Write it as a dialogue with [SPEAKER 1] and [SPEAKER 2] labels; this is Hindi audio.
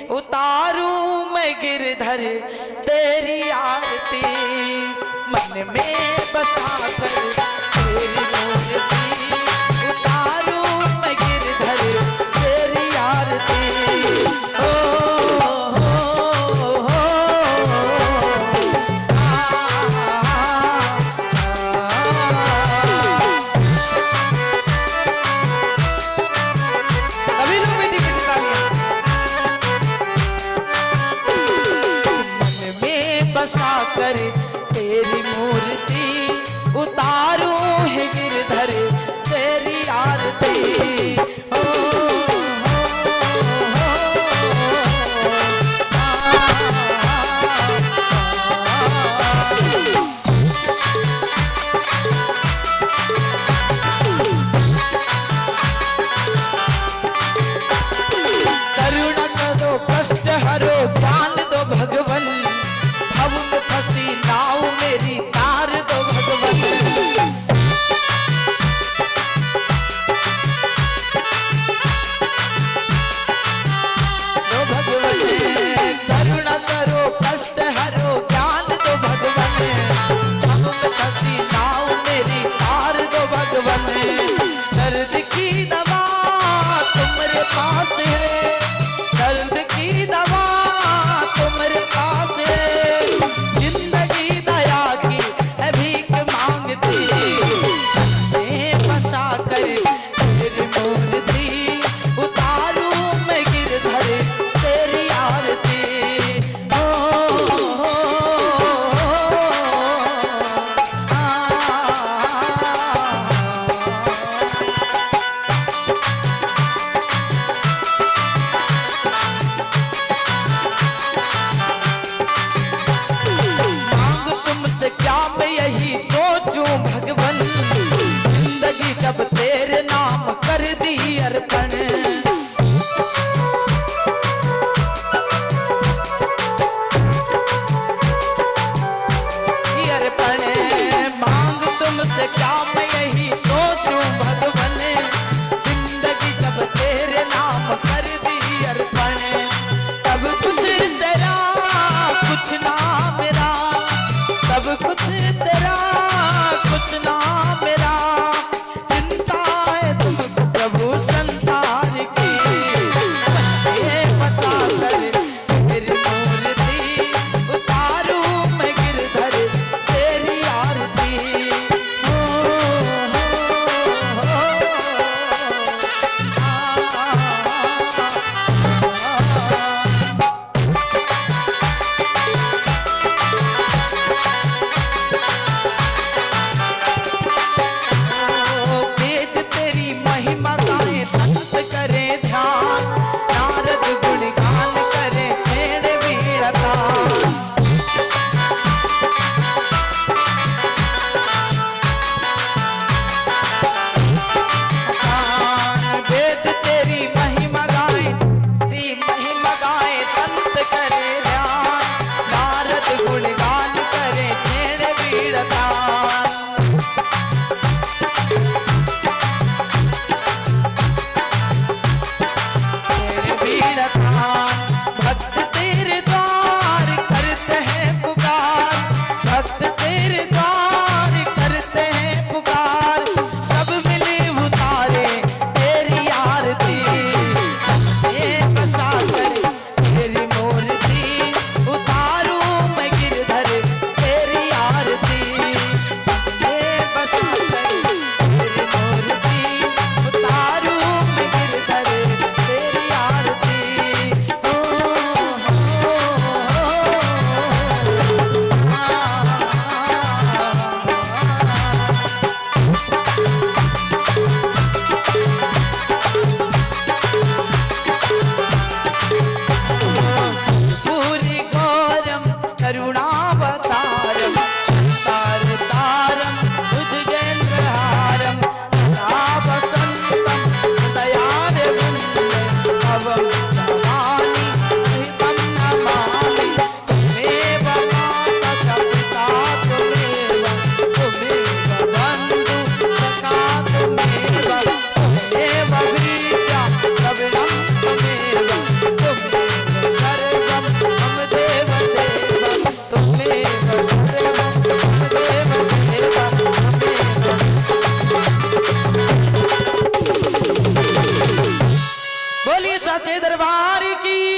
[SPEAKER 1] उतारू मैं गिरधर तेरी आरती, मन में बसा कर तेरी मूर्ति, उतारू मैं गिरधर तेरी आरती। कर तेरी मूर्ति उतारू है गिरधर तेरी आरती। करुणा करो कष्ट हरो ज्ञान दो भगवन, भव में फंसी नाव मेरी तार दो भगवन। दो भगवन करुणा करो कष्ट हरो ज्ञान दो भगवन, भव में फंसी नाव मेरी तार दो भगवन। दर्द की दवा तुम्हारे पास है, दर्द की दवा तुम्हारे पास है, जिंदगी दया की है भीख मांगती, बसा कर तेरी मूर्ति उतारू मैं गिरधर तेरी आरती। क्या मैं यही सोचूं भगवन, जिंदगी जब तेरे नाम कर दी अर्पण। अर्पण मांग तुमसे क्या मैं यही सोचूं भगवन, जिंदगी जब तेरे नाम कर दी अर्पण। तब कुछ तेरा कुछ ना मेरा, सब कुछ तेरा कुछ ना मेरा, चिंता है तुमको प्रभु संसार की, बसा कर तेरी मूर्ति उतारू मैं गिरधर तेरी आरती। करे ध्यान नारद गुणगान करे मेरे वीरता, वेद तेरी महिमा गाए, तेरी महिमा गाए संत करे ध्यान, नारद गुणगान करे मेरे वीरता। भक्त तेरे द्वार करते हैं पुकार, भक्त तेरे द्वार करते हैं पुकार, सब मिले उतारे तेरी आरती, बसा कर तेरी मूर्ति उतारू मैं गिरधर तेरी आरती, बसा कर तेरी मूर्ति उतारू मैं गिरधर तेरी आरती। सच्चे दरबार की